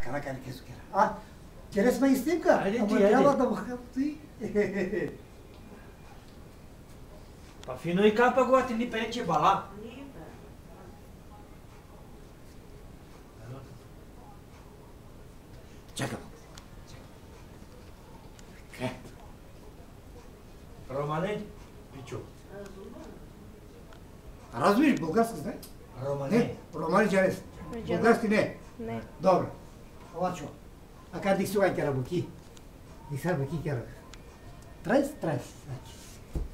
Laka ne kesu kere. Ah, keresme isteyeyim ka. Hadi, Ama hadi. yala da bakalım. Pa fino i kapa goati ni pereće bala. Чакай. Романе, пичу. Разумеш български знае? Романе. Не, романи джарес. Български не. Не. Добро. Ова чо. А как дих сега кера буки? Дих сега буки кера. Трайс.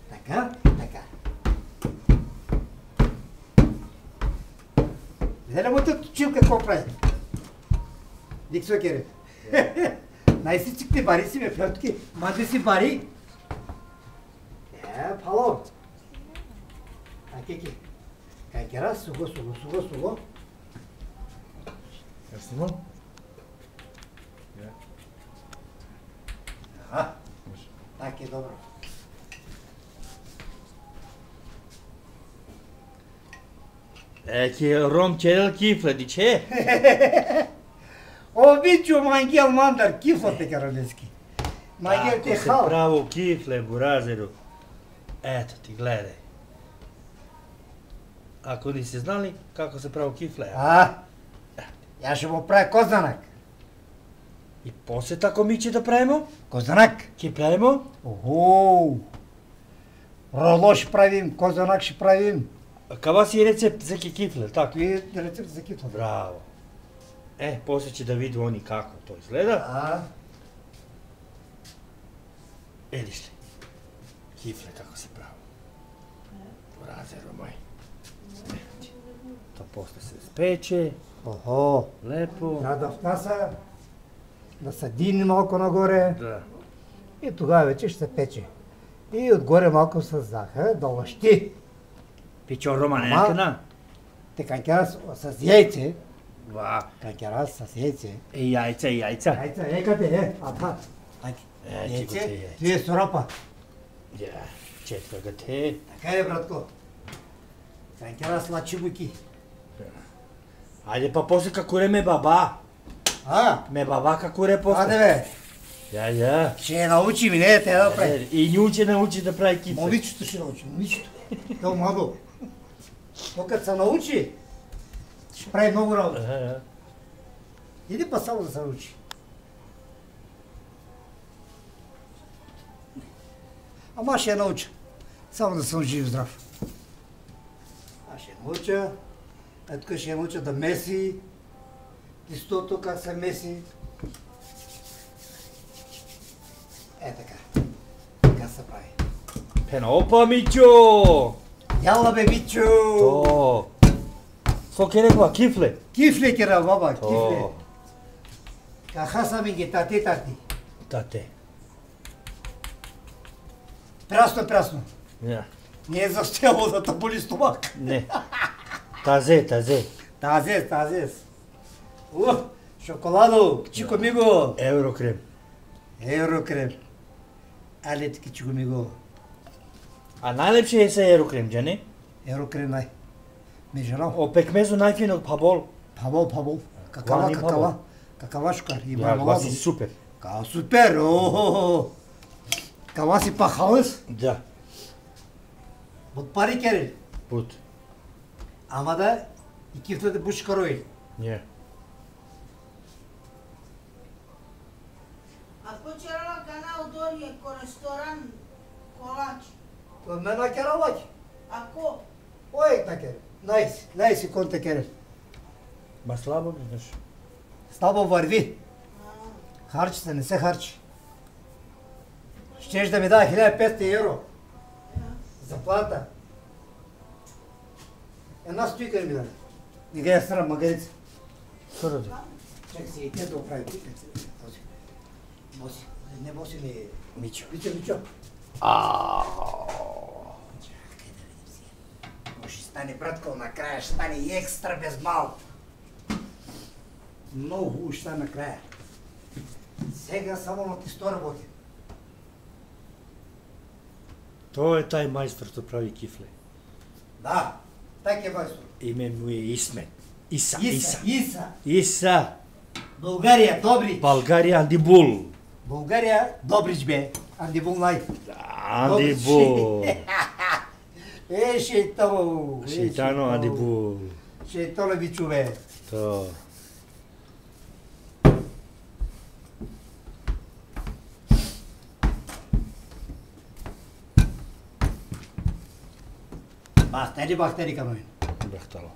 Така. Видели му те чил какво прави? Дих сега кера. Най-си чикте бари си ме пьотки. Маде си бари. Пало. Аки. Кай кера, суго. Снимам? Так е добро. Ки ром черел кифле, диче? Обичу мангел мандар, кифла те каралески. Мангел те Ако се хал. право кифле, буразеру. Ето ти, гледай. Ако не си знали како се право кифле. Я ще му правя козанак. И после тако миче да правимо? Козанак. Ки правимо? Охо. Роло ще правим, козанак ще правим. Кава си рецепт за кифле, така? И рецепт за кифла. Браво. После ќе да види они како то изгледа. Едиш ли? Кифле како се право. Буразеро мој. То после се спече. Охо. Лепо. Трябва да внася, да се дигне малко нагоре. Да. И тогава вече ще се пече. И отгоре малко с захар, да лъщи. Пичо романенкана? Те канкера с яйце. Ва. Канкера с яйце. Яйца. Яйца, екате, ата. Ти го те Яйце, яйца. ти е соропа. Ja, четва го те. Така е, братко. Канкера с лачибуки. Ајде па после како ме баба. Ме баба како ре после. Аде бе. Ја. Ще я научи ми, не те да прави. И нјуче научи да прави кифле. Момичето ще научи, момичето. То младо. То като се научи, ще прави много работа. Иди па само да се научи. Ама ще я науча. Само да съм жив здрав. Аз ще я науча. Тук ще я науча да меси. Тестото как се меси. Така. Така се прави. Пенопа, Мичо! Яла бе, Мичо! То. Со ке рекла, кифле? Кифле кера, баба, кифле. То. Каха са ми ги тати. Тате. Прясно. Ja. Не е застояло да те боли стомак. Не. Тазе. Тазес. Шоколадо, чико миго. Еврокрем. Еврокрем. Але таки чико миго. А најлепше е се еврокрем, джа не? Еврокрем най. Ме жена. О пекмезо најфинок пабол. Пабол. Какава шукар. И Ја, мрамоладо. си супер. Као супер. Кава си пахалес. Да. От пари кере. Пут. Ама да и кифта да буши карои. Не. Ако черала канал дори ко ресторан колач. То мена кералач. Ако Ой, така. Найси конта кере. Ма слабо гледаш. Слабо върви. Харчи се, не се харчи. Щеш да ми даде 1500 евро. Заплата. Една стойка ми даде. Не ги е срам, магарица. Соради. Чакай си, и те да оправи. Този. Боси. Не боси ли? Мичо. Мичо. Чакай да видим си. Ще стане, братко, накрая ще стане и екстра без малко. Много хубаво ще стане накрая. Сега само на тесто работи. Тој е тај мајстор што прави кифле. Да, так е майстор. Име му е Исмен. Иса. Иса. Иса. България, Добрич. България, Андибул. България, Добрич бе. Андибул най. Андибул. Шейтано. Шейтано, Андибул. Шейтано бичу бе. То. Бахтери към мен. Бахтало.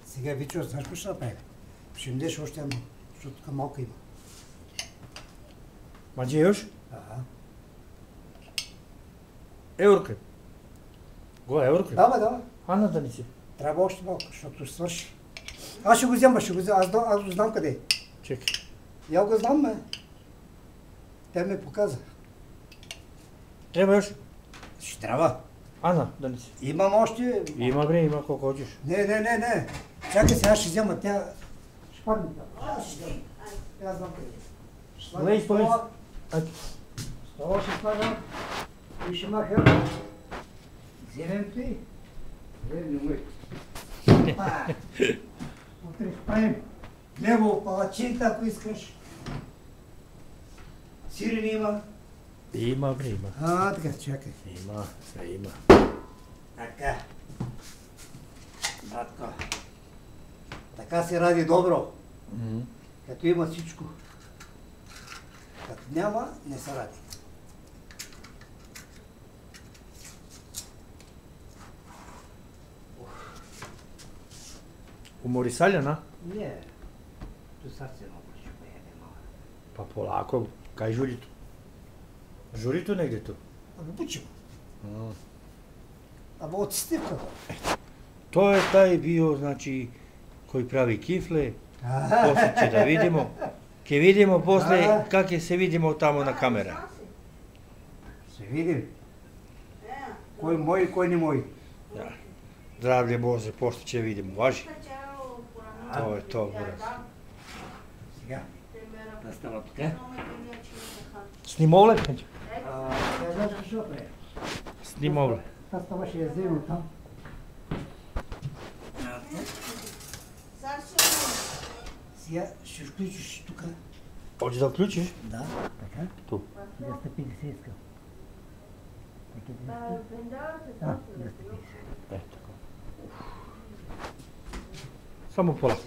Сега Вичо, знаеш какво ще направим? Ще им дадеш още едно, защото тук малко има. Маđe još? Ага. Еврокреп. Го еврокреп? Да, бе. Ана да не си. Трябва още малко, защото ще свърши. Аз ще го взема, аз го знам къде е. Чекай. Я го знам, бе. Те ме показа. Treba još? Ще трябва. Ана да не си. Имам още... Има бре, има колко hoćeš. Не. Чакай сега, ще взема тя... Шпарника. Аз ще взема. Аз знам къде е. Лей, стой. Стола ще слагам. И ще махам. Зеленото и... Зелено мой. Утре ще правим лево палачинта, ако искаш. Сирене има. Има бре, има. Така, чакай. Има, sve ima. Така. Братко. Така се ради добро. Като има всичко. Като няма, не се ради. Umori saljana? Не. Tu sad se mogu ще поеде malo. Pa polako, kaj žuljitu? Žuljitu negdje tu? Абе бучимо. Абе от стивка. To je taj bio, znači, koji pravi kifle. Poslije će da vidimo. Ke vidimo poslije kak je se vidimo tamo na kamera. Ще видим. Кой мой, кой не мой. Ja. Zdravlje Bože, poslije će vidimo. Važi? To je to, brez. Сега. Да става тук. Snimovle? Сега знаеш какво прави? Snimovle. Аз това ще я взема там. Сега ще включиш тук. Hoćeš da uključiš? Да. Така. Tu. Да стъпи да се иска. Да стъпи се. E, tako. Samo polako.